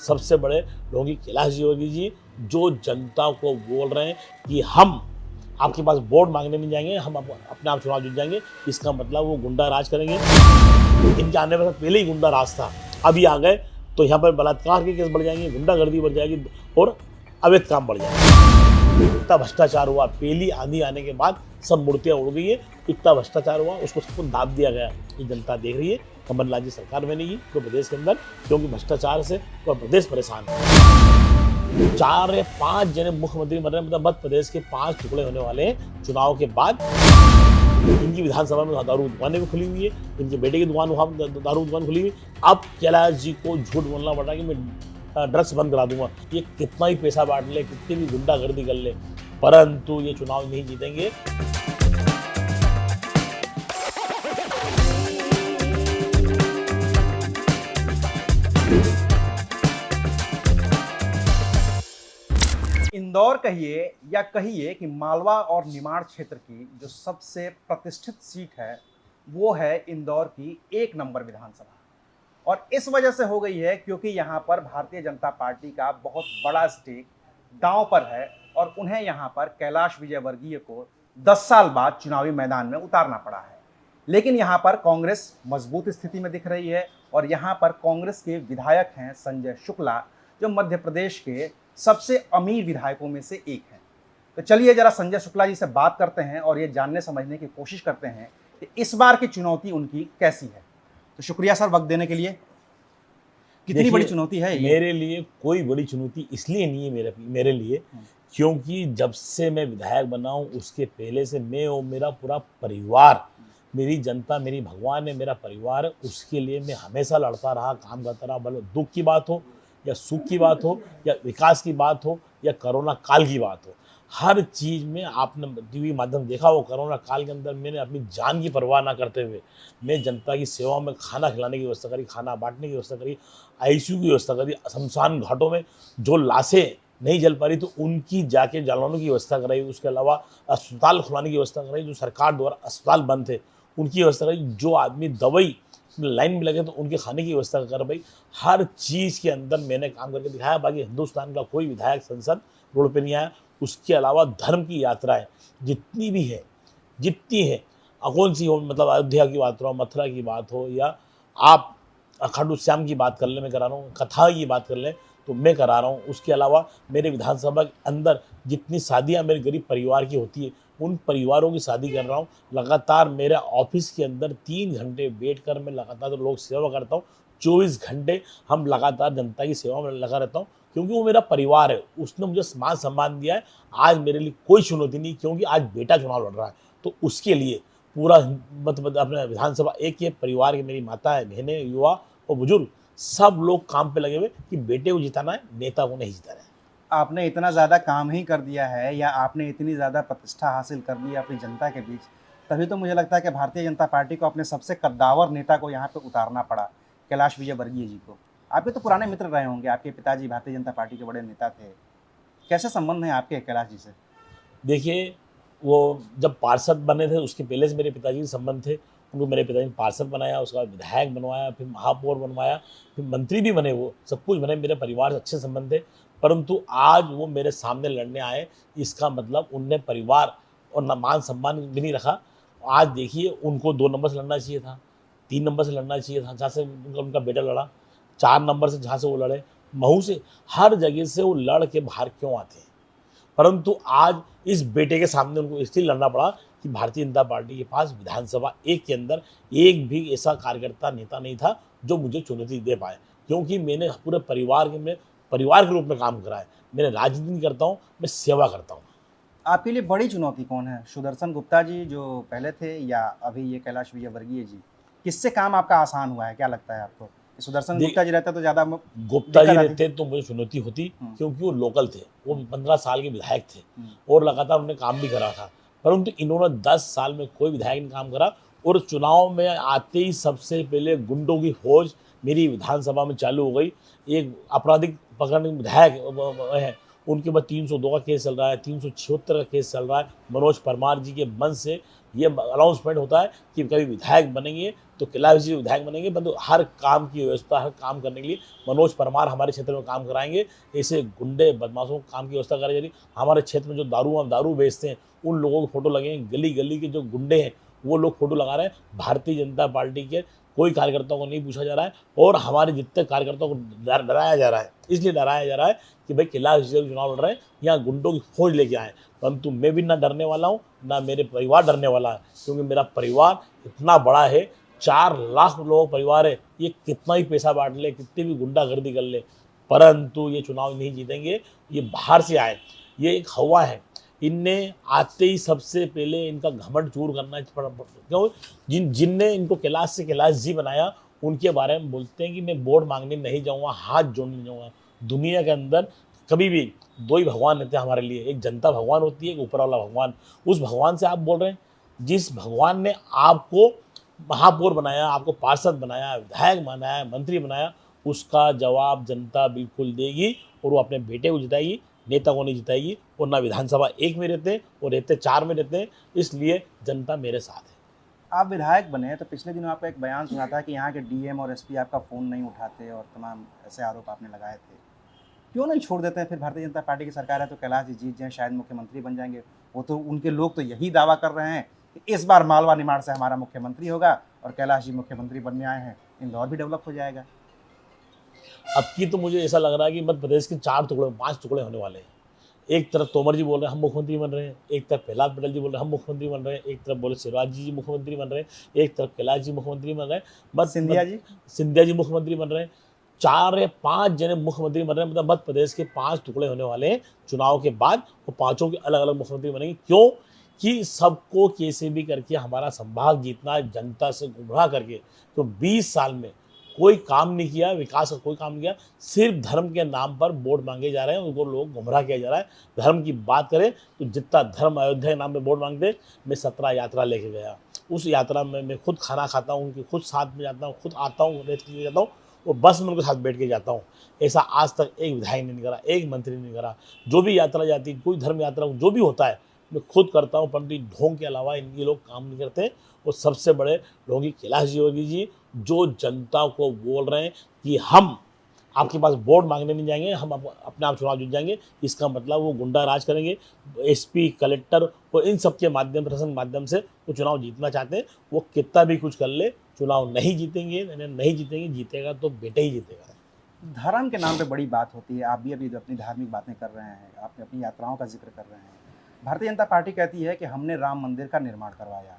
सबसे बड़े लोगों की कैलाश विजयवर्गीय जी, जो जनता को बोल रहे हैं कि हम आपके पास वोट मांगने नहीं जाएंगे, हम अपने आप चुनाव जीत जाएंगे। इसका मतलब वो गुंडा राज करेंगे। इनके आने से पहले ही गुंडा राज था, अभी आ गए तो यहाँ पर बलात्कार के केस बढ़ जाएंगे, गुंडागर्दी बढ़ जाएगी और अवैध काम बढ़ जाएगा। इतना भ्रष्टाचार हुआ, पहली आंधी आने के बाद सब मूर्तियां उड़ गई है। इतना भ्रष्टाचार हुआ, उसको सबको दाब दिया गया। ये जनता देख रही है, कमलनाथ जी सरकार बनेगी तो प्रदेश के अंदर, क्योंकि भ्रष्टाचार से पूरा प्रदेश परेशान है। 4 या 5 जने मुख्यमंत्री बन रहे हैं, मतलब मध्य प्रदेश के 5 टुकड़े होने वाले हैं चुनाव के बाद। इनकी विधानसभा में दारू दुकानें भी खुली हुई है, इनके बेटे की दुकान वहाँ दारू दुकान खुली हुई। अब कैलाश जी को झूठ बोलना पड़ रहा है कि मैं ड्रग्स बंद करा दूंगा। ये कितना ही पैसा बांट ले, कितनी भी गुंडागर्दी कर ले, परंतु ये चुनाव नहीं जीतेंगे। इंदौर कहिए या कहिए कि मालवा और निमाड़ क्षेत्र की जो सबसे प्रतिष्ठित सीट है वो है इंदौर की 1 नंबर विधानसभा। और इस वजह से हो गई है क्योंकि यहाँ पर भारतीय जनता पार्टी का बहुत बड़ा स्टेक दांव पर है और उन्हें यहाँ पर कैलाश विजयवर्गीय को 10 साल बाद चुनावी मैदान में उतारना पड़ा है। लेकिन यहाँ पर कांग्रेस मजबूत स्थिति में दिख रही है और यहाँ पर कांग्रेस के विधायक हैं संजय शुक्ला, जो मध्य प्रदेश के सबसे अमीर विधायकों में से एक हैं। तो चलिए जरा संजय शुक्ला जी से बात करते हैं और ये जानने समझने की कोशिश करते हैं कि इस बार की चुनौती उनकी कैसी है। तो शुक्रिया सर वक्त देने के लिए। कितनी बड़ी चुनौती है ये? मेरे लिए कोई बड़ी चुनौती इसलिए नहीं है मेरे लिए, क्योंकि जब से मैं विधायक बना हूँ उसके पहले से मैं और मेरा पूरा परिवार, मेरी जनता मेरी भगवान है, मेरा परिवार है, उसके लिए मैं हमेशा लड़ता रहा, काम करता रहा। भले दुख की बात हो या सुख की बात हो या विकास की बात हो या कोरोना काल की बात हो, हर चीज़ में आपने टीवी माध्यम देखा हो। कोरोना काल के अंदर मैंने अपनी जान की परवाह ना करते हुए मैं जनता की सेवा में खाना खिलाने की व्यवस्था करी, खाना बांटने की व्यवस्था करी, आईसीयू की व्यवस्था करी, शमशान घाटों में जो लाशें नहीं जल पा रही तो उनकी जाके जलाने की व्यवस्था कराई। उसके अलावा अस्पताल खुलाने की व्यवस्था कराई, जो सरकार द्वारा अस्पताल बंद थे उनकी व्यवस्था कराई। जो आदमी दवाई लाइन में लगे तो उनके खाने की व्यवस्था कर भाई। हर चीज़ के अंदर मैंने काम करके दिखाया। बाकी हिंदुस्तान का कोई विधायक संसद रोड पे नहीं आया। उसके अलावा धर्म की यात्राएं जितनी भी है, जितनी है, कौन सी हो, मतलब अयोध्या की बात हो, मथुरा की बात हो, या आप खाटू श्याम की बात कर लें, मैं करा रहा हूँ, कथा की बात कर लें तो मैं करा रहा हूँ। उसके अलावा मेरे विधानसभा के अंदर जितनी शादियाँ मेरे गरीब परिवार की होती है उन परिवारों की शादी कर रहा हूँ। लगातार मेरे ऑफिस के अंदर 3 घंटे बैठकर मैं लगातार तो लोग सेवा करता हूँ। 24 घंटे हम लगातार जनता की सेवा में लगा रहता हूँ, क्योंकि वो मेरा परिवार है। उसने मुझे मान सम्मान दिया है। आज मेरे लिए कोई चुनौती नहीं, क्योंकि आज बेटा चुनाव लड़ रहा है तो उसके लिए पूरा मतलब अपने विधानसभा एक के परिवार के, मेरी माता है, बहनें, युवा और बुजुर्ग, सब लोग काम पे लगे हुए कि बेटे को जिताना है, नेता को नहीं जिताना है। आपने इतना ज़्यादा काम ही कर दिया है या आपने इतनी ज़्यादा प्रतिष्ठा हासिल कर ली अपनी जनता के बीच, तभी तो मुझे लगता है कि भारतीय जनता पार्टी को अपने सबसे कद्दावर नेता को यहाँ पे उतारना पड़ा, कैलाश विजयवर्गीय जी को। आपके तो पुराने मित्र रहे होंगे, आपके पिताजी भारतीय जनता पार्टी के बड़े नेता थे। कैसे संबंध हैं आपके कैलाश जी से? देखिए, वो जब पार्षद बने थे उसके पहले से मेरे पिताजी के संबंध थे। उनको मेरे पिताजी ने पार्षद बनाया, उसके बाद विधायक बनवाया, फिर महापौर बनवाया, फिर मंत्री भी बने, वो सब कुछ बने। मेरे परिवार से अच्छे संबंध थे, परंतु आज वो मेरे सामने लड़ने आए, इसका मतलब उनने परिवार और मान सम्मान भी नहीं रखा। आज देखिए, उनको 2 नंबर से लड़ना चाहिए था, 3 नंबर से लड़ना चाहिए था, जहाँ से उनका बेटा लड़ा, 4 नंबर से जहाँ से वो लड़े, महू से, हर जगह से वो लड़ के बाहर क्यों आते हैं। परंतु आज इस बेटे के सामने उनको इसलिए लड़ना पड़ा कि भारतीय जनता पार्टी के पास विधानसभा 1 के अंदर एक भी ऐसा कार्यकर्ता नेता नहीं था जो मुझे चुनौती दे पाए, क्योंकि मैंने पूरे परिवार के रूप में काम करा है। मैंने राजनीति नहीं करता हूँ, मैं सेवा करता हूँ। आपके लिए बड़ी चुनौती कौन है? सुदर्शन गुप्ता जी जो पहले थे या अभी ये कैलाश विजयवर्गीय जी? किससे काम आपका आसान हुआ है, क्या लगता है आपको? सुदर्शन गुप्ता जी रहते तो ज़्यादा गुप्ता जी रहते तो मुझे चुनौती होती, क्योंकि वो लोकल थे, वो 15 साल के विधायक थे और लगातार उन्होंने काम भी करा था। परंतु इन्होंने 10 साल में कोई विधायक नहीं काम करा और चुनाव में आते ही सबसे पहले गुंडों की फौज मेरी विधानसभा में चालू हो गई। एक आपराधिक पकड़ने विधायक है, उनके बाद 302 का केस चल रहा है, 376 का केस चल रहा है। मनोज परमार जी के मन से ये अनाउंसमेंट होता है कि कभी विधायक बनेंगे तो कैलाश जी विधायक बनेंगे, परंतु हर काम की व्यवस्था, हर काम करने के लिए मनोज परमार हमारे क्षेत्र में काम कराएंगे। ऐसे गुंडे बदमाशों को काम की व्यवस्था कराई जा रही। हमारे क्षेत्र में जो दारू बेचते हैं उन लोगों को फोटो लगे हैं, गली गली के जो गुंडे हैं वो लोग फोटो लगा रहे हैं। भारतीय जनता पार्टी के कोई कार्यकर्ताओं को नहीं पूछा जा रहा है और हमारे जितने कार्यकर्ताओं को डराया जा रहा है। इसलिए डराया जा रहा है कि भाई कैलाश विजयवर्गीय चुनाव लड़ रहे हैं, यहाँ गुंडों की फौज लेके आए। परंतु मैं भी ना डरने वाला हूँ, ना मेरे परिवार डरने वाला है, क्योंकि मेरा परिवार इतना बड़ा है। 4 लाख लोगों का परिवार है। ये कितना ही पैसा बांट ले, कितनी भी गुंडागर्दी कर ले, परंतु ये चुनाव नहीं जीतेंगे। ये बाहर से आए, ये एक हवा है। इनने आते ही सबसे पहले इनका घमंड चूर करना पड़ा। क्यों? जिनने इनको कैलाश से कैलाश जी बनाया उनके बारे में बोलते हैं कि मैं वोट मांगने नहीं जाऊँगा, हाथ जोड़ने जाऊँगा। दुनिया के अंदर कभी भी 2 ही भगवान रहते हैं हमारे लिए, एक जनता भगवान होती है, एक ऊपर वाला भगवान। उस भगवान से आप बोल रहे हैं, जिस भगवान ने आपको महापौर बनाया, आपको पार्षद बनाया, विधायक बनाया, मंत्री बनाया, उसका जवाब जनता बिल्कुल देगी और वो अपने बेटे को जिताएगी, नेता को नहीं जिताएगी। और ना विधानसभा 1 में रहते हैं और रहते 4 में रहते हैं, इसलिए जनता मेरे साथ है। आप विधायक बने तो पिछले दिनों आपका एक बयान सुना था कि यहाँ के डीएम और एसपी आपका फ़ोन नहीं उठाते और तमाम ऐसे आरोप आपने लगाए थे। क्यों नहीं छोड़ देते हैं? फिर भारतीय जनता पार्टी की सरकार है तो कैलाश जी जीत जाएं, शायद मुख्यमंत्री बन जाएंगे। वो तो उनके लोग तो यही दावा कर रहे हैं कि इस बार मालवा निमाड़ से हमारा मुख्यमंत्री होगा और कैलाश जी मुख्यमंत्री बनने आए हैं, इंदौर भी डेवलप हो जाएगा। अब की तो मुझे ऐसा लग रहा है कि मध्य प्रदेश के 4 टुकड़े, 5 टुकड़े होने वाले हैं। एक तरफ तोमर जी बोल रहे हैं हम मुख्यमंत्री बन रहे हैं, एक तरफ प्रहलाद पटेल जी बोल रहे हैं हम मुख्यमंत्री बन रहे हैं, एक तरफ बोले शिवराज जी मुख्यमंत्री बन रहे हैं, एक तरफ कैलाश जी मुख्यमंत्री बन रहे हैं, सिंधिया जी मुख्यमंत्री बन रहे हैं। 4 या 5 जने मुख्यमंत्री बन रहे हैं। मतलब मध्य प्रदेश के 5 टुकड़े होने वाले हैं चुनाव के बाद, वो पाँचों के अलग अलग मुख्यमंत्री बनेंगे। क्यों? कि सबको कैसे भी करके हमारा संभाग जीतना, जनता से गुमराह करके। तो 20 साल में कोई काम नहीं किया, विकास का कोई काम नहीं किया, सिर्फ धर्म के नाम पर वोट मांगे जा रहे हैं, उनको लोग गुमराह किया जा रहा है। धर्म की बात करें तो जितना धर्म अयोध्या के नाम पे वोट मांगते, मैं 17 यात्रा लेके गया। उस यात्रा में मैं खुद खाना खाता हूँ, उनके खुद साथ में जाता हूँ, खुद आता हूँ, रेत के लिए जाता हूँ, और बस में उनके साथ बैठ के जाता हूँ। ऐसा आज तक एक विधायक ने नहीं करा, एक मंत्री ने नहीं करा। जो भी यात्रा जाती है, कोई धर्म यात्रा जो भी होता है, मैं खुद करता हूँ, परंतु ढोंग के अलावा इनके लोग काम नहीं करते। और सबसे बड़े लोग ही कैलाश जी, जो जनता को बोल रहे हैं कि हम आपके पास वोट मांगने नहीं जाएंगे, हम अपने आप चुनाव जीत जाएंगे। इसका मतलब वो गुंडा राज करेंगे, एसपी, कलेक्टर और इन सब के माध्यम, प्रशासन के माध्यम से वो चुनाव जीतना चाहते हैं। वो कितना भी कुछ कर ले, चुनाव नहीं जीतेंगे, जीतेगा तो बेटे ही जीतेगा। धर्म के नाम पे बड़ी बात होती है। आप भी अभी अपनी धार्मिक बातें कर रहे हैं, आपने अपनी यात्राओं का जिक्र कर रहे हैं। भारतीय जनता पार्टी कहती है कि हमने राम मंदिर का निर्माण करवाया,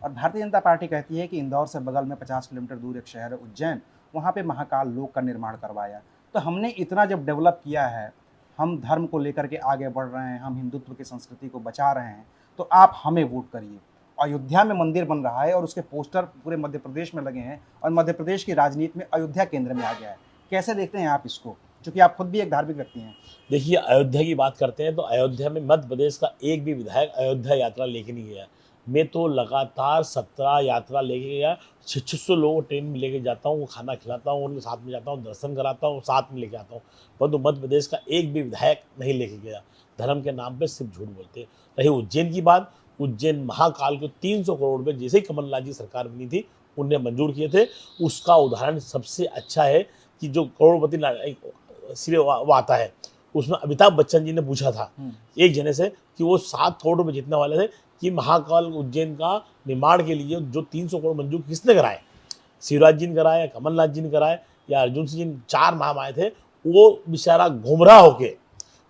और भारतीय जनता पार्टी कहती है कि इंदौर से बगल में 50 किलोमीटर दूर एक शहर है उज्जैन, वहाँ पे महाकाल लोक का निर्माण करवाया। तो हमने इतना जब डेवलप किया है, हम धर्म को लेकर के आगे बढ़ रहे हैं, हम हिंदुत्व की संस्कृति को बचा रहे हैं, तो आप हमें वोट करिए। अयोध्या में मंदिर बन रहा है और उसके पोस्टर पूरे मध्य प्रदेश में लगे हैं और मध्य प्रदेश की राजनीति में अयोध्या केंद्र में आ गया है। कैसे देखते हैं आप इसको, क्योंकि आप खुद भी एक धार्मिक व्यक्ति हैं? देखिए, अयोध्या की बात करते हैं तो अयोध्या में मध्य प्रदेश का एक भी विधायक अयोध्या यात्रा लेके नहीं गया। मैं तो लगातार 17 यात्रा लेके गया, 600 लोगों को ट्रेन में लेके जाता हूँ, वो खाना खिलाता हूँ, उनके साथ में जाता हूँ, दर्शन कराता हूँ, साथ में लेके आता हूँ। परंतु मध्य प्रदेश का एक भी विधायक नहीं लेके गया। धर्म के नाम पे सिर्फ झूठ बोलते हैं। रही उज्जैन की बात, उज्जैन महाकाल को 300 करोड़ रुपये जैसे ही कमलनाथ जी सरकार बनी थी उनने मंजूर किए थे। उसका उदाहरण सबसे अच्छा है कि जो करोड़पति सिरे वो आता है, उसमें अमिताभ बच्चन जी ने पूछा था एक जने से कि वो 7 करोड़ रुपये जीतने वाले थे कि महाकाल उज्जैन का निर्माण के लिए जो 300 करोड़ मंजूर किसने कराए? शिवराज जी ने कराया, कमलनाथ जी ने कराया या अर्जुन सिंह जी? 4 महाम आए थे। वो बेचारा गुमराह होके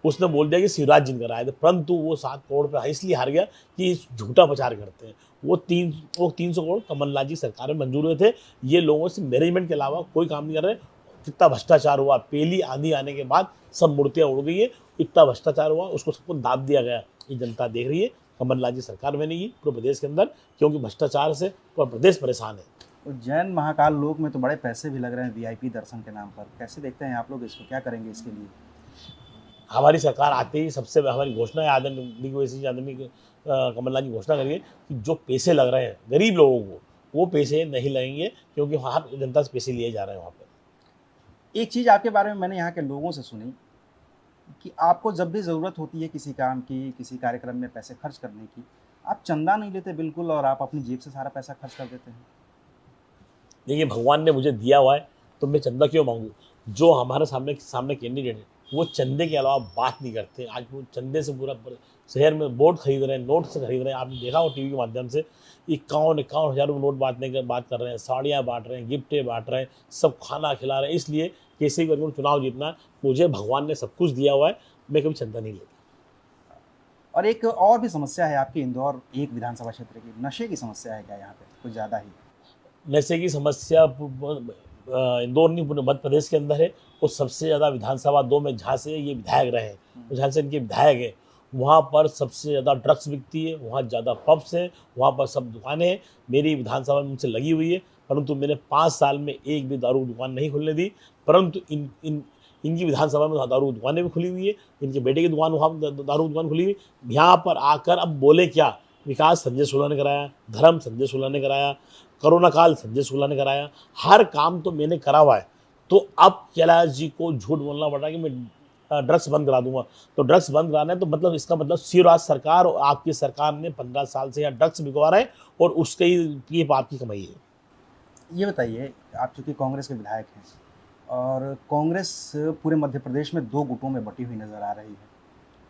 उसने बोल दिया कि शिवराज जी ने कराए थे, परंतु वो 7 करोड़ पे इसलिए हार गया कि झूठा प्रचार करते हैं। वो 300 करोड़ कमलनाथ जी सरकार में मंजूर हुए थे। ये लोगों से मैनेजमेंट के अलावा कोई काम नहीं कर रहे। कितना भ्रष्टाचार हुआ, पहली आंधी आने के बाद सब मूर्तियाँ उड़ गई है। इतना भ्रष्टाचार हुआ, उसको सबको दाब दिया गया। ये जनता देख रही है। कमलनाथ जी सरकार बनेगी पूरे प्रदेश के अंदर, क्योंकि भ्रष्टाचार से पूरा प्रदेश परेशान है। उज्जैन महाकाल लोक में तो बड़े पैसे भी लग रहे हैं वीआईपी दर्शन के नाम पर। कैसे देखते हैं आप लोग इसको, क्या करेंगे इसके लिए? हमारी सरकार आते ही सबसे हमारी घोषणा है, आदमी कमलनाथ जी घोषणा करिए कि जो पैसे लग रहे हैं गरीब लोगों को, वो पैसे नहीं लगेंगे, क्योंकि वहाँ जनता से पैसे लिए जा रहे हैं। वहाँ पर एक चीज़ आपके बारे में मैंने यहाँ के लोगों से सुनी कि आपको जब भी ज़रूरत होती है किसी काम की, किसी कार्यक्रम में पैसे खर्च करने की, आप चंदा नहीं लेते बिल्कुल और आप अपनी जेब से सारा पैसा खर्च कर देते हैं। देखिए, भगवान ने मुझे दिया हुआ है तो मैं चंदा क्यों मांगूँ? जो हमारे सामने सामने कैंडिडेट है वो चंदे के अलावा बात नहीं करते। आज वो चंदे से शहर में वोट खरीद रहे हैं, नोट से खरीद रहे हैं। आपने देखा हो टीवी के माध्यम से इक्यावन इक्यावन हज़ार नोट बांटने की बात कर रहे हैं, साड़ियाँ बांट रहे हैं, गिफ्टें बांट रहे हैं, सब खाना खिला रहे हैं। इसलिए कैसे भी करके चुनाव जीतना है। मुझे भगवान ने सब कुछ दिया हुआ है, मैं कभी चंदा नहीं लेता। और एक और भी समस्या है आपकी इंदौर एक विधानसभा क्षेत्र की, नशे की समस्या है क्या यहाँ पे? कुछ ज़्यादा ही? नशे की समस्या इंदौर नहीं पूरे मध्य प्रदेश के अंदर है। और सबसे ज़्यादा विधानसभा 2 में जहाँ से ये विधायक रहे हैं, जहाँ से इनके विधायक हैं, वहाँ पर सबसे ज़्यादा ड्रग्स बिकती है, वहाँ ज़्यादा पब्स हैं, वहाँ पर सब दुकानें हैं। मेरी विधानसभा में मुझसे लगी हुई है, परंतु मैंने 5 साल में एक भी दारू की दुकान नहीं खुलने दी। परंतु इनकी विधानसभा में दारू की दुकानें भी खुली हुई है, इनके बेटे की दुकान वहाँ दारू की दुकान खुली हुई है। यहाँ पर आकर अब बोले क्या? विकास संजय शुक्ला ने कराया, धर्म संजय शुक्ला ने कराया, कोरोना काल संजय शुक्ला ने कराया, हर काम तो मैंने करा हुआ है। तो अब कैलाश जी को झूठ बोलना पड़ रहा है कि मैं ड्रग्स बंद करा दूंगा। तो ड्रग्स बंद कराना है तो मतलब इसका मतलब शिवराज सरकार और आपकी सरकार ने 15 साल से यहाँ ड्रग्स बिकवा रहे हैं और उसके ही ये आपकी कमाई है। ये बताइए, आप चूँकि कांग्रेस के विधायक हैं और कांग्रेस पूरे मध्य प्रदेश में 2 गुटों में बटी हुई नज़र आ रही है।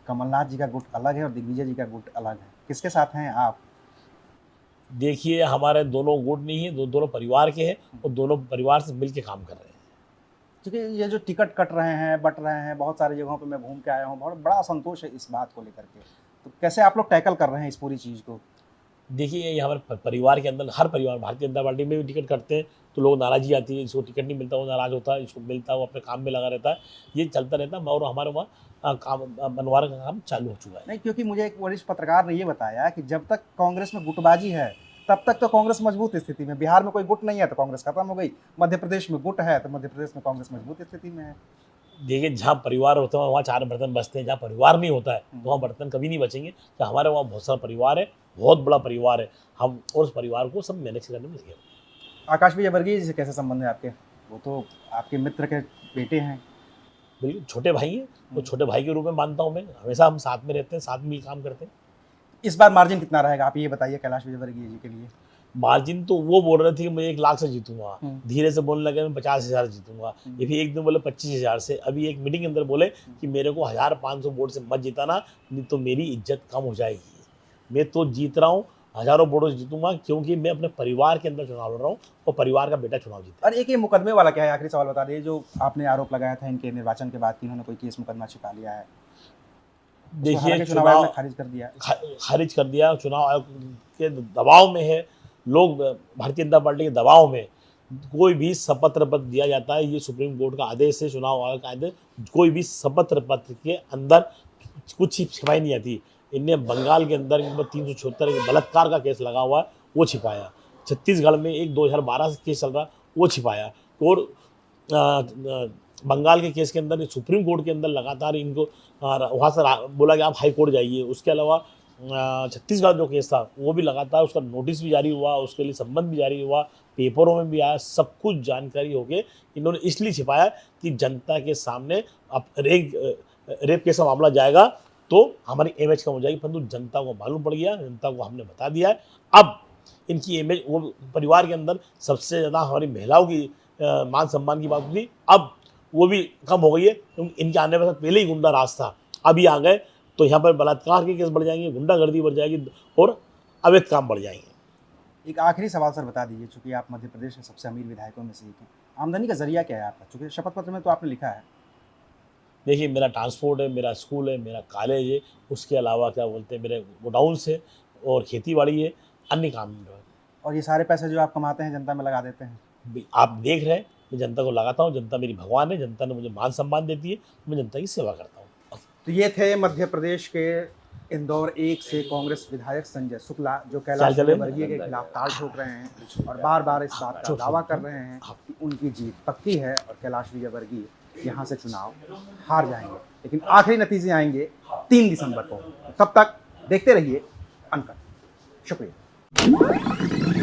कमलनाथ जी का गुट अलग है और दिग्विजय जी का गुट अलग है। किसके साथ हैं आप? देखिए, हमारे दोनों गुट नहीं है, दोनों परिवार के हैं और दोनों परिवार से मिल के काम कर रहे हैं। क्योंकि ये जो टिकट कट रहे हैं, बँट रहे हैं, बहुत सारी जगहों पे मैं घूम के आया हूँ, बहुत बड़ा असंतोष है इस बात को लेकर के। तो कैसे आप लोग टैकल कर रहे हैं इस पूरी चीज़ को? देखिए, ये हमारे परिवार के अंदर हर परिवार भारतीय जनता पार्टी में भी टिकट करते हैं तो लोग नाराज़गी आती है। जिसको टिकट नहीं मिलता वो नाराज़ होता है, जिसको मिलता है वो अपने काम में लगा रहता है। ये चलता रहता है और हमारे वहाँ काम बनवाने का काम चालू हो चुका है। नहीं, क्योंकि मुझे एक वरिष्ठ पत्रकार ने ये बताया कि जब तक कांग्रेस में गुटबाजी है, तब तक तो कांग्रेस मजबूत स्थिति में। बिहार में कोई गुट नहीं है तो कांग्रेस खत्म हो गई। मध्य प्रदेश में गुट है तो मध्य प्रदेश में कांग्रेस मजबूत स्थिति में है। देखिए, जहाँ परिवार होता है वहाँ 4 बर्तन बचते हैं, जहाँ परिवार नहीं होता है तो वहाँ बर्तन कभी नहीं बचेंगे। तो हमारे वहाँ बहुत सारा परिवार है, बहुत बड़ा परिवार है। हम और उस परिवार को सब मैनेज करने में लगे हैं। आकाश विजयवर्गीय जी से कैसे संबंध है आपके? वो तो आपके मित्र के बेटे हैं। बिल्कुल छोटे भाई हैं, तो छोटे भाई के रूप में मानता हूँ मैं। हमेशा हम साथ में रहते हैं, साथ में ही काम करते हैं। इस बार मार्जिन कितना रहेगा आप ये बताइए कैलाश विजयवर्गीय जी के लिए? मार्जिन तो वो बोल रहे थे कि मैं 1 लाख से जीतूंगा, धीरे से बोलने लगे मैं 50,000 जीतूंगा। ये भी एक दिन बोले 25,000 से। अभी एक मीटिंग के अंदर बोले कि मेरे को 1,500 वोट से मत जिताना, नहीं तो मेरी इज्जत कम हो जाएगी। मैं तो जीत रहा हूँ, हज़ारों वोटों से जीतूंगा, क्योंकि मैं अपने परिवार के अंदर चुनाव लड़ रहा हूँ और परिवार का बेटा चुनाव जीता। और एक ये मुकदमे वाला क्या है? आखिरी सवाल बता दीजिए, जो आपने आरोप लगाया था इनके निर्वाचन के बाद कि इन्होंने कोई केस मुकदमा छिपा लिया है। देखिए, चुनाव आयोग ने खारिज कर दिया। खारिज कर दिया। चुनाव आयोग के दबाव में है, लोग भारतीय जनता पार्टी के दबाव में कोई भी शपथ पत्र दिया जाता है। ये सुप्रीम कोर्ट का आदेश है, चुनाव आयोग का आदेश। कोई भी शपथ पत्र के अंदर कुछ छिपाई नहीं आती। इनने बंगाल के अंदर 376 बलात्कार का केस लगा हुआ है, वो छिपाया। छत्तीसगढ़ में एक 2012 से केस चल रहा, वो छिपाया। और बंगाल के केस के अंदर सुप्रीम कोर्ट के अंदर लगातार इनको वहाँ से बोला कि आप हाई कोर्ट जाइए। उसके अलावा छत्तीसगढ़ जो केस था वो भी लगातार उसका नोटिस भी जारी हुआ, उसके लिए संबंध भी जारी हुआ, पेपरों में भी आया। सब कुछ जानकारी हो गई। इन्होंने इसलिए छिपाया कि जनता के सामने अब रेप केस का मामला जाएगा तो हमारी इमेज कम हो जाएगी। परंतु जनता को मालूम पड़ गया, जनता को हमने बता दिया है। अब इनकी इमेज, वो परिवार के अंदर सबसे ज़्यादा हमारी महिलाओं की मान सम्मान की बात होती, अब वो भी कम हो गई है। क्योंकि इनके आने पर पहले ही गुंडा राज था, अभी आ गए तो यहाँ पर बलात्कार के केस बढ़ जाएंगे, गुंडागर्दी बढ़ जाएगी और अवैध काम बढ़ जाएंगे। एक आखिरी सवाल सर बता दीजिए, चूँकि आप मध्य प्रदेश के सबसे अमीर विधायकों में से एक हैं, आमदनी का जरिया क्या है आपका? चूँकि शपथ पत्र में तो आपने लिखा है। देखिए, मेरा ट्रांसपोर्ट है, मेरा स्कूल है, मेरा कॉलेज है, उसके अलावा क्या बोलते हैं मेरे गोडाउन्स है और खेती बाड़ी है, अन्य काम है। और ये सारे पैसे जो आप कमाते हैं जनता में लगा देते हैं? आप देख रहे हैं, मैं जनता को लगाता हूँ। जनता मेरी भगवान है, जनता ने मुझे मान सम्मान देती है, मैं जनता की सेवा करता हूँ। तो ये थे मध्य प्रदेश के इंदौर 1 से कांग्रेस विधायक संजय शुक्ला, जो कैलाश विजयवर्गीय के खिलाफ ताल ठोक रहे हैं और बार बार इस बात का दावा कर रहे हैं कि उनकी जीत पक्की है और कैलाश विजयवर्गीय यहाँ से चुनाव हार जाएंगे। लेकिन आखिरी नतीजे आएंगे 3 दिसंबर को। तब तक देखते रहिए अनकट। शुक्रिया।